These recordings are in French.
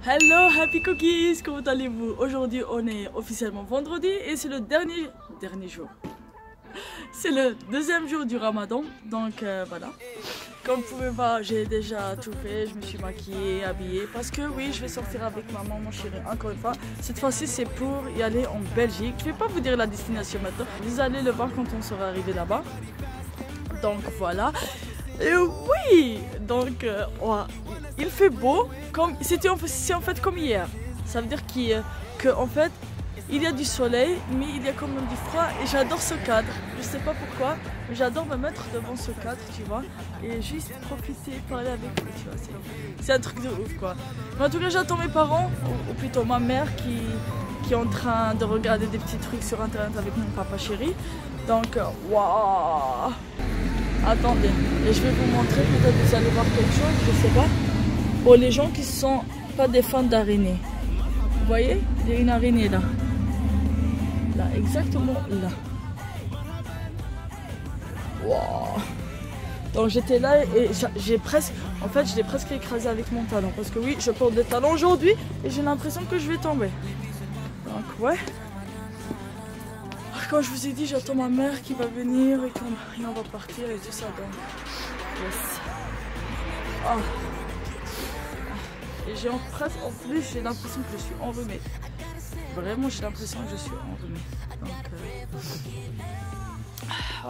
Hello Happy Cookies, comment allez-vous? Aujourd'hui on est officiellement vendredi et c'est le dernier jour. C'est le deuxième jour du Ramadan, donc voilà. Comme vous pouvez voir, j'ai déjà tout fait, je me suis maquillée, habillée, parce que oui, je vais sortir avec maman, mon chéri, encore une fois. Cette fois-ci, c'est pour y aller en Belgique. Je ne vais pas vous dire la destination maintenant, vous allez le voir quand on sera arrivé là-bas. Donc voilà. Et oui, donc il fait beau, c'est en fait comme hier. Ça veut dire qu'en fait, il y a du soleil, mais il y a quand même du froid et j'adore ce cadre. Je sais pas pourquoi, mais j'adore me mettre devant ce cadre, tu vois, et juste profiter, parler avec eux, tu vois. C'est un truc de ouf, quoi. Mais en tout cas, j'attends mes parents, ou plutôt ma mère qui est en train de regarder des petits trucs sur internet avec mon papa chéri. Donc, waouh! Attendez, et je vais vous montrer, peut-être vous allez voir quelque chose, je sais pas. Pour les gens qui sont pas des fans d'araignées. Vous voyez, il y a une araignée là. Là, exactement là. Wow. Donc j'étais là et j'ai presque, en fait je l'ai presque écrasé avec mon talon. Parce que oui, je porte des talons aujourd'hui et j'ai l'impression que je vais tomber. Donc ouais. Quand je vous ai dit, j'attends ma mère qui va venir et on va partir et tout ça. Donc, yes. Oh. Et j'ai presque, en plus, j'ai l'impression que je suis enrhumée. Vraiment, j'ai l'impression que je suis enrhumée. Donc,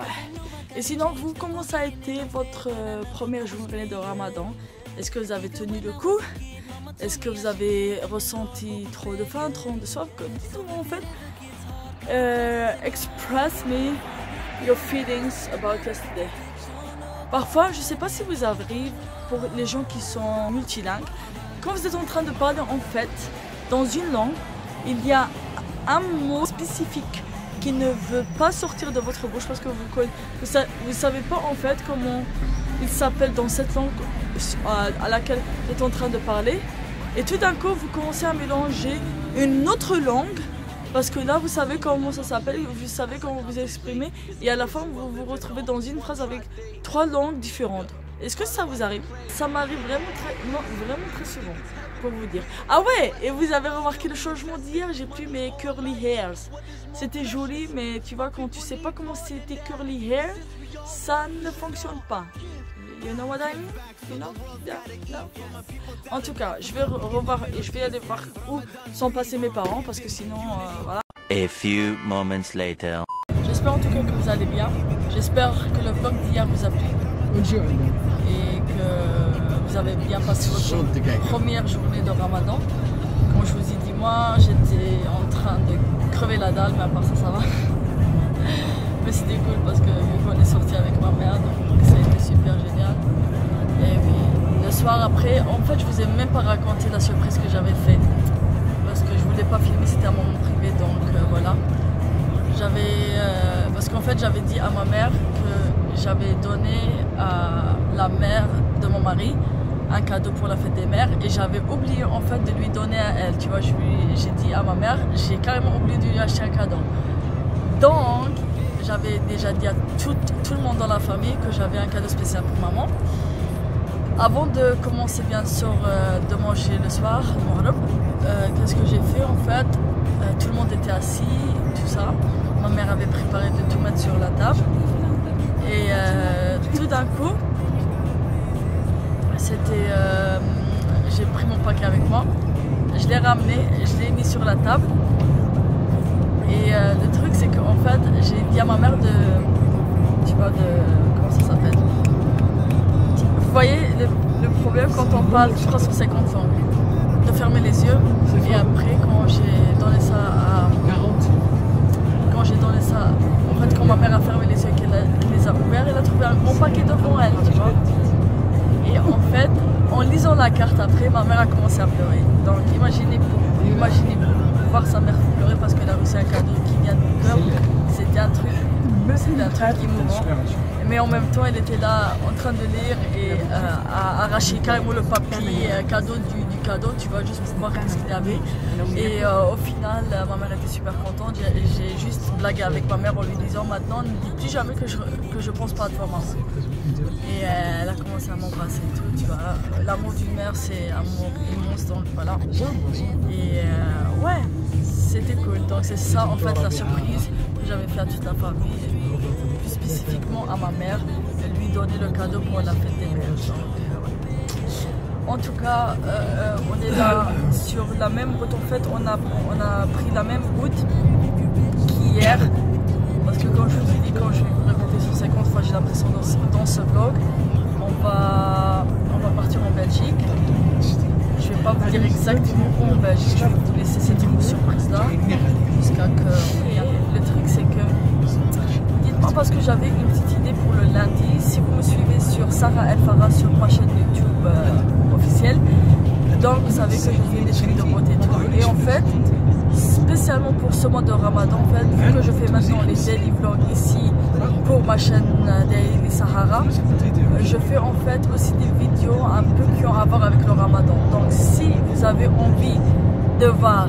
ouais. Et sinon, vous, comment ça a été votre première journée de Ramadan? Est-ce que vous avez tenu le coup? Est-ce que vous avez ressenti trop de faim, trop de soif? Dites-moi en fait. Express me your feelings about yesterday. Parfois, je ne sais pas si vous arrivez, pour les gens qui sont multilingues, quand vous êtes en train de parler en fait dans une langue, il y a un mot spécifique qui ne veut pas sortir de votre bouche parce que vous savez pas en fait comment il s'appelle dans cette langue à laquelle vous êtes en train de parler. Et tout d'un coup, vous commencez à mélanger une autre langue. Parce que là, vous savez comment ça s'appelle, vous savez comment vous exprimez, et à la fin, vous vous retrouvez dans une phrase avec 3 langues différentes. Est-ce que ça vous arrive? Ça m'arrive vraiment très souvent, pour vous dire. Ah ouais, et vous avez remarqué le changement d'hier, j'ai pris mes curly hairs. C'était joli, mais tu vois, quand tu sais pas comment c'était curly hair, ça ne fonctionne pas. You know what I mean? You know? Yeah, no. En tout cas, je vais revoir et je vais aller voir où sont passés mes parents parce que sinon, voilà. A few moments later. J'espère en tout cas que vous allez bien. J'espère que le vlog d'hier vous a plu. Et que vous avez bien passé votre première journée de Ramadan. Comme je vous ai dit, moi, j'étais en train de crever la dalle, mais à part ça, ça va. Mais c'était cool parce que vu qu'on est sorti avec ma mère, donc ça a été super génial. Et oui, le soir après, en fait je vous ai même pas raconté la surprise que j'avais faite. Parce que je voulais pas filmer, c'était un moment privé, donc voilà. Parce qu'en fait j'avais dit à ma mère que j'avais donné à la mère de mon mari un cadeau pour la fête des mères. Et j'avais oublié en fait de lui donner à elle, tu vois, j'ai dit à ma mère, j'ai carrément oublié de lui acheter un cadeau. Donc, j'avais déjà dit à tout le monde dans la famille que j'avais un cadeau spécial pour maman. Avant de commencer bien sûr de manger le soir, qu'est-ce que j'ai fait en fait? Tout le monde était assis, tout ça. Ma mère avait préparé de tout mettre sur la table. Et tout d'un coup, j'ai pris mon paquet avec moi. Je l'ai ramené, je l'ai mis sur la table. Et le truc c'est qu'en fait j'ai dit à ma mère comment ça s'appelle? Vous voyez le problème quand on parle 350 langues, de fermer les yeux. Et après quand j'ai donné ça en fait quand ma mère a fermé les yeux et qu'elle les a ouverts, elle a trouvé un gros paquet devant elle, tu vois. Et en fait en lisant la carte après, ma mère a commencé à pleurer. Donc imaginez voir sa mère pleurer parce qu'elle a reçu un cadeau qui vient du cœur, c'était un truc émouvant. Mais en même temps, elle était là en train de lire et à arracher carrément le papier cadeau du cadeau, tu vois, juste pour voir ce qu'il y avait. Et au final, ma mère était super contente. J'ai juste blagué avec ma mère en lui disant maintenant, ne dis plus jamais que je pense pas à toi, maman. Et elle a commencé à m'embrasser et tout, tu vois. L'amour d'une mère, c'est un amour immense, donc voilà. Et ouais, c'était cool. Donc c'est ça en fait la surprise que j'avais fait à toute la famille, plus spécifiquement à ma mère, de lui donner le cadeau pour la fête des mères. En tout cas, on est là sur la même route. En fait, on a pris la même route qu'hier. Parce que comme je vous ai dit, quand je vais vous répéter sur 50 fois, j'ai l'impression dans ce vlog, on va partir en Belgique. Je ne vais pas vous dire exactement où en Belgique, je vais vous laisser cette surprise là. Jusqu'à que... Le truc c'est que... Dites-moi parce que j'avais une petite idée pour le lundi. Si vous me suivez sur Sarah El Farah sur ma chaîne YouTube officielle, donc vous savez que je fais des trucs de beauté et tout. Et en fait, spécialement pour ce mois de Ramadan, en fait, vu que je fais maintenant les daily vlogs ici pour ma chaîne Daily Sahara, je fais en fait aussi des vidéos un peu qui ont à voir avec le Ramadan. Donc si vous avez envie de voir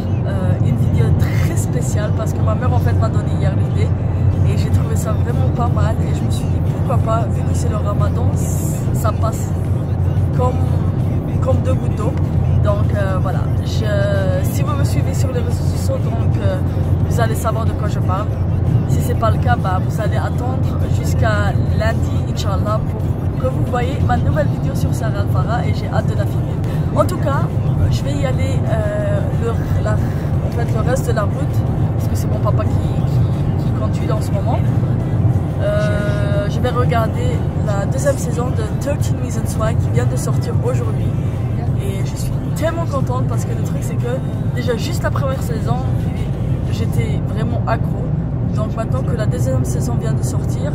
une vidéo très spéciale, parce que ma mère en fait m'a donné hier l'idée et j'ai trouvé ça vraiment pas mal et je me suis dit pourquoi pas, vu que c'est le Ramadan, ça passe comme deux gouttes d'eau. Donc voilà, si vous me suivez sur les réseaux sociaux, donc vous allez savoir de quoi je parle. Si c'est pas le cas, bah, vous allez attendre jusqu'à lundi, Inch'Allah, pour que vous voyez ma nouvelle vidéo sur Sarah El Farah et j'ai hâte de la filmer. En tout cas, je vais y aller en fait, le reste de la route, parce que c'est mon papa qui conduit en ce moment. Je vais regarder la deuxième saison de 13 Reasons Why qui vient de sortir aujourd'hui. Et je suis tellement contente parce que le truc c'est que déjà juste la première saison j'étais vraiment accro. Donc maintenant que la deuxième saison vient de sortir,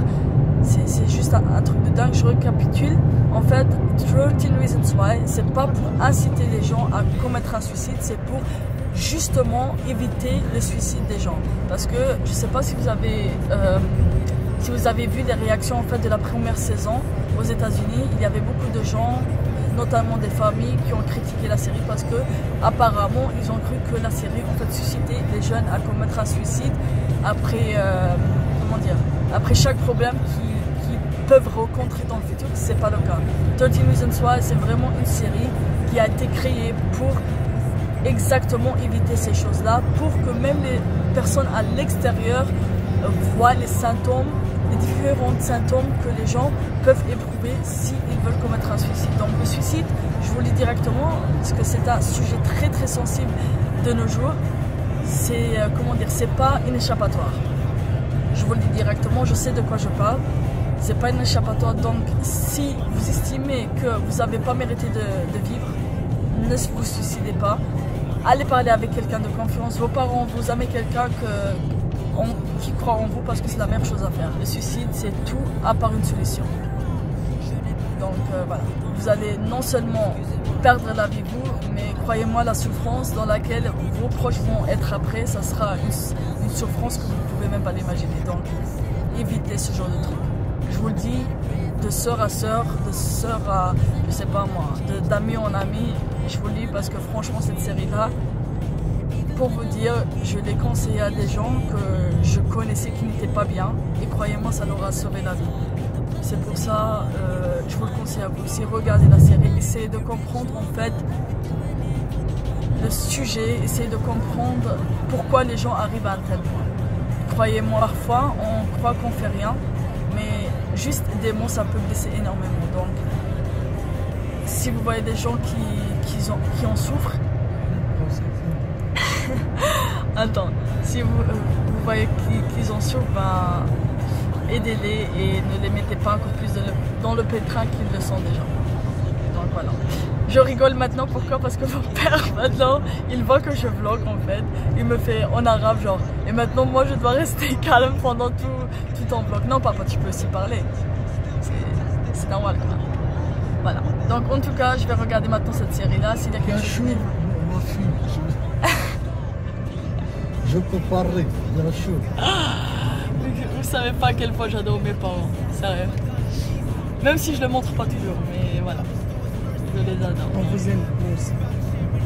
c'est juste un truc de dingue. Je récapitule. En fait, 13 Reasons Why, c'est pas pour inciter les gens à commettre un suicide, c'est pour justement éviter le suicide des gens. Parce que je sais pas si vous avez vu les réactions en fait de la première saison aux États-Unis, il y avait beaucoup de gens, notamment des familles, qui ont critiqué la série parce que apparemment ils ont cru que la série en fait suscitait les jeunes à commettre un suicide après après chaque problème qu'ils peuvent rencontrer dans le futur. C'est pas le cas. 13 Reasons Why, c'est vraiment une série qui a été créée pour exactement éviter ces choses-là, pour que même les personnes à l'extérieur voient les symptômes, les différents symptômes que les gens peuvent éprouver s'ils veulent commettre un suicide. Donc le suicide, je vous le dis directement, parce que c'est un sujet très très sensible de nos jours, c'est c'est pas une échappatoire. Je vous le dis directement, je sais de quoi je parle. C'est pas une échappatoire, donc si vous estimez que vous n'avez pas mérité de vivre, ne vous suicidez pas. Allez parler avec quelqu'un de confiance, vos parents, vos amis, quelqu'un qui croit en vous, parce que c'est la meilleure chose à faire. Le suicide, c'est tout à part une solution. Donc voilà, vous allez non seulement perdre la vie vous, mais croyez-moi, la souffrance dans laquelle vos proches vont être après, ça sera une souffrance que vous ne pouvez même pas l'imaginer. Donc évitez ce genre de truc. Je vous le dis, de sœur à sœur, de sœur à, je sais pas moi, d'ami en ami, je vous le dis parce que franchement cette série-là, pour vous dire, je l'ai conseillé à des gens que je connaissais qui n'étaient pas bien et croyez-moi, ça leur a sauvé la vie. C'est pour ça, je vous le conseille à vous aussi, regardez la série, essayez de comprendre en fait le sujet, essayez de comprendre pourquoi les gens arrivent à un tel point. Croyez-moi, parfois on croit qu'on fait rien, mais juste des mots ça peut blesser énormément. Donc si vous voyez des gens qui en souffrent, attends, si vous voyez qu'ils en souffrent, ben, aidez-les et ne les mettez pas encore plus dans le pétrin qu'ils le sont déjà. Donc voilà. Je rigole maintenant, pourquoi? Parce que mon père maintenant, il voit que je vlog en fait. Il me fait en arabe genre. Et maintenant moi je dois rester calme pendant tout en vlog. Non papa, tu peux aussi parler. C'est normal quand même. Voilà. Donc en tout cas, je vais regarder maintenant cette série là. S'il y a quelque chose. Je peux parler, bien sûr. Vous savez pas à quel point j'adore mes parents, sérieux. Même si je le montre pas toujours, mais voilà. de les adore. On vous aime, vous aussi.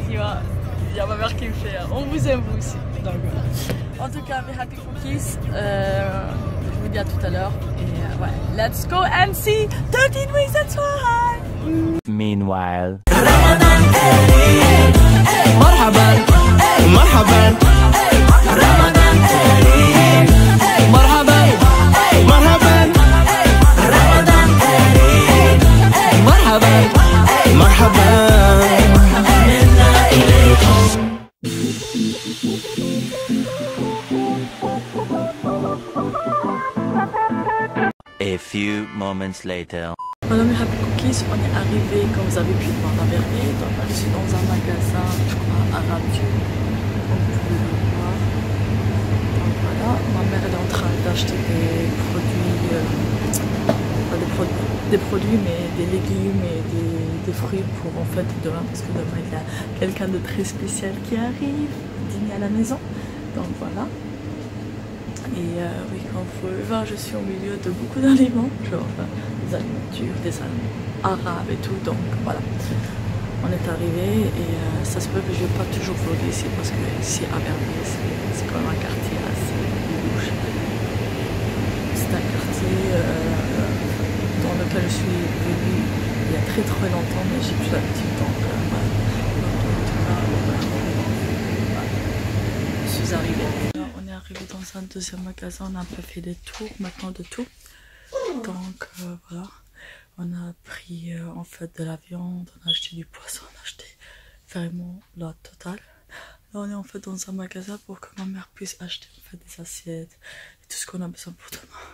Il y a ma mère qui me fait on vous aime vous aussi. Donc, voilà. En tout cas, mes happy cookies. Je vous dis à tout à l'heure. Et ouais, let's go and see 13 Reasons Why. Meanwhile. مرحبا مرحبا رمضان كريم مرحبا مرحبا رمضان كريم مرحبا مرحبا منا إليكم. A few moments later. Voilà mes happy cookies, on est arrivé comme vous avez pu le voir à Verviers. Donc je suis dans un magasin, je crois, arabe turc, comme vous pouvez le voir. Donc voilà, ma mère elle est en train d'acheter des produits, mais des légumes et des fruits pour en fait demain, parce que demain il y a quelqu'un de très spécial qui arrive dîner à la maison. Donc voilà. Et oui, comme vous pouvez voir, je suis au milieu de beaucoup d'aliments, genre des aliments turcs, des aliments arabes et tout, donc voilà. On est arrivé et ça se peut que je ne vais pas toujours vlogger ici parce que ici à Verviers, c'est quand même un quartier assez louche. C'est un quartier dans lequel je suis venue il y a très longtemps, mais j'ai plus l'habitude, donc voilà. Je suis arrivée. On est arrivé dans un deuxième magasin, on a un peu fait des tours maintenant de tout. Donc voilà, on a pris en fait de la viande, on a acheté du poisson, on a acheté vraiment la totale. Là on est en fait dans un magasin pour que ma mère puisse acheter en fait des assiettes et tout ce qu'on a besoin pour demain.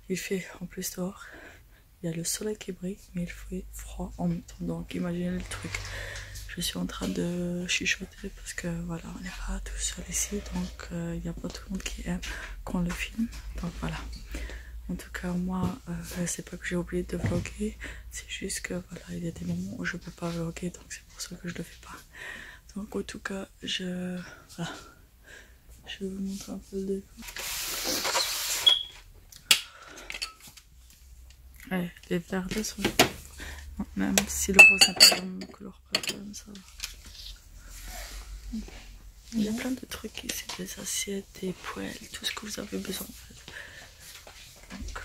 Il fait en plus dehors, il y a le soleil qui brille, mais il fait froid en même temps, donc imaginez le truc. Je suis en train de chuchoter parce que voilà, on n'est pas tout seul ici, donc il n'y a pas tout le monde qui aime qu'on le filme, donc voilà. En tout cas, moi, c'est pas que j'ai oublié de vlogger, c'est juste que voilà, il y a des moments où je peux pas vlogger, donc c'est pour ça que je le fais pas. Donc en tout cas, voilà, je vais vous montrer un peu le décor. Ouais, les verres sont... Même si le rose n'est pas dans mon couleur préférée, ça va. Il y a plein de trucs ici, des assiettes, des poêles, tout ce que vous avez besoin en fait. Donc,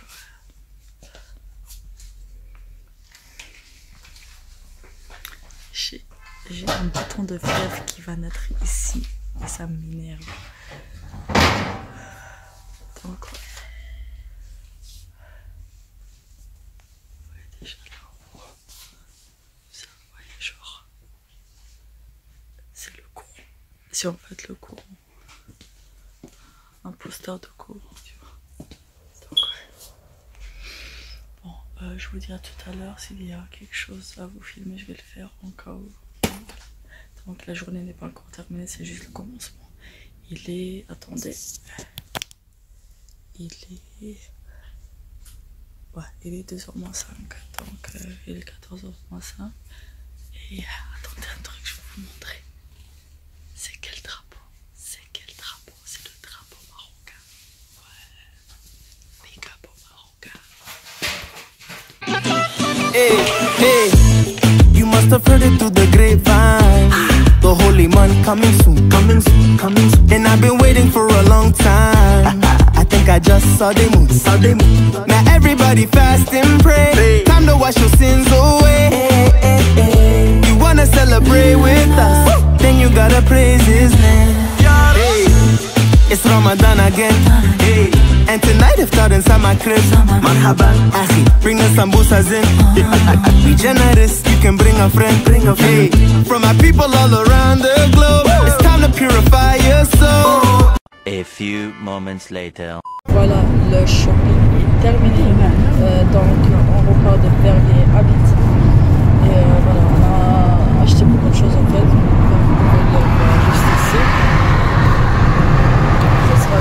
j'ai un bouton de fièvre qui va naître ici et ça m'énerve. Donc ouais. Déjà là. Genre, c'est le courant. C'est en fait le courant. Un poster de courant, tu vois. Donc, ouais. Bon, je vous dirai tout à l'heure s'il y a quelque chose à vous filmer, je vais le faire en cas où. Donc, la journée n'est pas encore terminée, c'est juste le commencement. Il est. Attendez. Il est. Ouais, il est 2h moins 5. Donc, il est 14h moins 5. Et attendez un truc, je vais vous montrer. C'est quel drapeau? C'est quel drapeau? C'est le drapeau marocain. Ouais. Big up au Marocain. Hey, hey, you must have heard it through the grapevine. The holy man coming soon, coming soon, coming soon. And I've been waiting for a long time. I think I just saw the moon, saw the moon. Now everybody fast and pray. Time to wash your sins away. You wanna celebrate with us, then you gotta praise his name. Hey, it's Ramadan again. Hey, and tonight iftar inside my crib. Marhaban, akhi, bring the sambusas in. Be generous, you can bring a friend. Hey, from my people all around the globe, it's time to purify your soul. A few moments later. Voilà, le shopping est terminé. Donc on repart de Verviers à Bit. Et voilà, on a acheté beaucoup de choses en fait. Comme vous pouvez le voir juste ici. Ça sera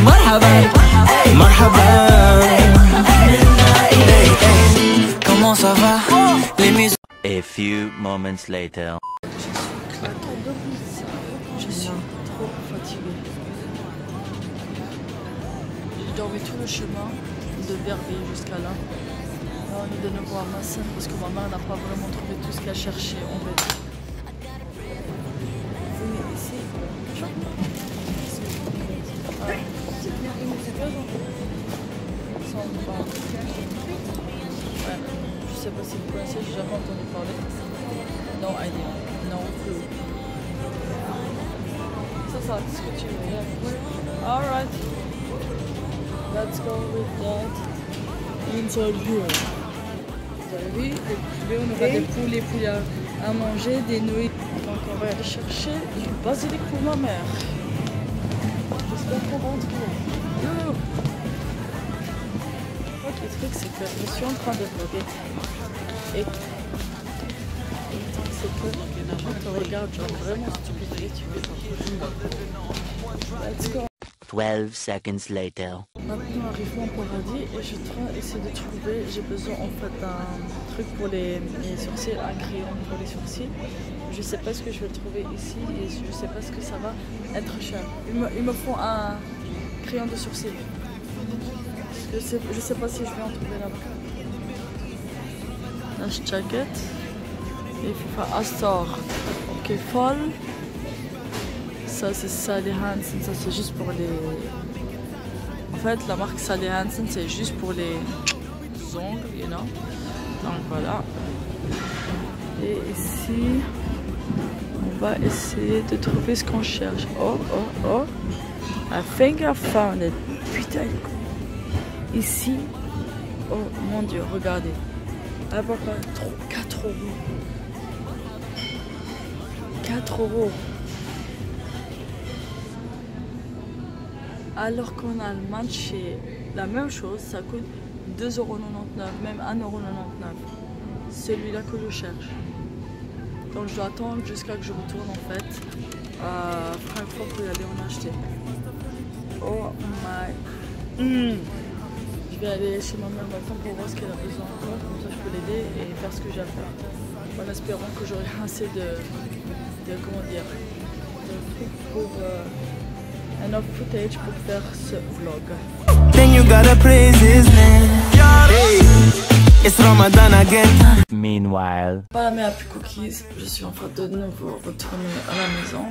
Marhaba, marhaba. Hey, hey, comment ça va? Les musiques. A few moments later. Je suis trop fatiguée. J'ai dormi tout le le chemin de Verviers jusqu'à là. Là, on est de nouveau à Massen parce que ma mère n'a pas vraiment trouvé tout ce qu'elle cherchait en Belgique. Venez ici. Ouais, je sais pas si vous connaissez, j'ai jamais entendu parler. No idea, no clue. Ça, ce que tu veux. Yeah. Alright, let's go with that. Inside here. Vous avez vu, des poulets, on aura des poulets à manger, des nouilles. Donc on va aller chercher du basilic pour ma mère. J'espère qu'on va en trouver. Ok, le truc c'est que je suis en train de vlogger. Et c'est que les gens te regardent genre vraiment stupide. Let's go. 12 seconds later. Maintenant arrive mon paradis et je dois essayer de trouver, j'ai besoin en fait d'un truc pour les sourcils, un crayon pour les sourcils. Je sais pas ce que je vais trouver ici et je sais pas ce que ça va être cher. Il me faut un crayon de sourcil. Je sais pas si je vais en trouver là-bas. Lash jacket. Et FIFA Astor. Ok, folle. Ça c'est Sally Hansen, ça c'est juste pour les... En fait la marque Sally Hansen c'est juste pour les ongles, you know. Donc voilà. Et ici, on va essayer de trouver ce qu'on cherche. Oh oh oh. I think I found it. Putain. Ici. Oh mon dieu, regardez. Ah papa, 4 €. 4 €. Alors qu'en Allemagne, chez la même chose, ça coûte 2,99 €, même 1,99 €. Celui-là que je cherche. Donc je dois attendre jusqu'à que je retourne en fait à Francfort pour y aller en acheter. Oh my. Je vais aller chez ma mère maintenant pour voir ce qu'elle a besoin encore, comme ça je peux l'aider et faire ce que j'ai à faire. En espérant que j'aurai assez de comment dire, de trucs pour enough footage pour faire ce vlog. Then you gotta praise his name. Hey, it's Ramadan again. Meanwhile. Voilà mes happy cookies, je suis en train de nouveau retourner à la maison.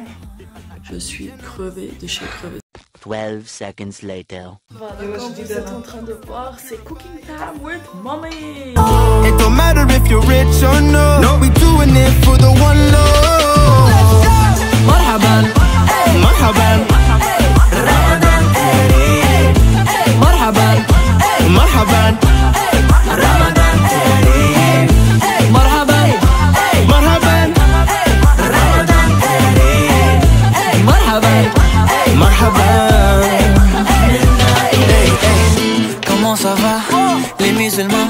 Je suis crevée de chez crevée. 12 seconds later. Voilà, comme vous êtes en train de voir, c'est cooking time with mommy. It don't matter if you're rich or no. No, we doing it for the one love. Marhaban, marhaban. Ramadan Kareem. Marhaban, marhaban. Ramadan Kareem. Marhaban, marhaban. Ramadan Kareem. Marhaban, marhaban. Hey, hey, comment ça va, les musulmans?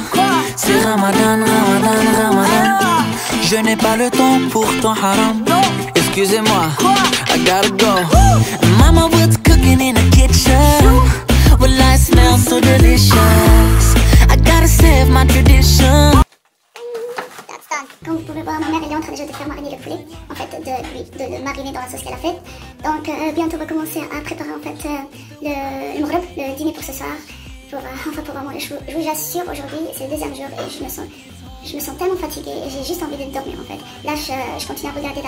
C'est Ramadan, Ramadan, Ramadan. Je n'ai pas le temps pour ton haram. Excusez-moi, I gotta go. Mama was cooking in the kitchen. Well, I smell so delicious. I gotta save my tradition. Comme vous pouvez voir, ma mère elle est en train déjà de faire mariner le poulet, en fait de le mariner dans la sauce qu'elle a faite. Donc bientôt on va commencer à préparer en fait le maghreb, le dîner pour ce soir. Pour moi, je vous assure, aujourd'hui c'est le deuxième jour et je me sens tellement fatiguée et j'ai juste envie de dormir en fait. Là je continue à regarder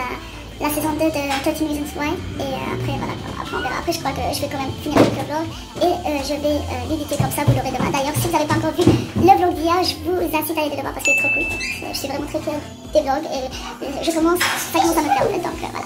la saison 2 de 13 Reasons Why et après voilà, après on verra. Après je crois que je vais quand même finir avec le vlog et je vais l'éditer comme ça, vous l'aurez demain. D'ailleurs si vous n'avez pas encore vu le vlog d'hier, je vous incite à aller le voir parce qu'il est trop cool. Je suis vraiment très fière des vlogs et ça commence à me plaire en fait, donc voilà.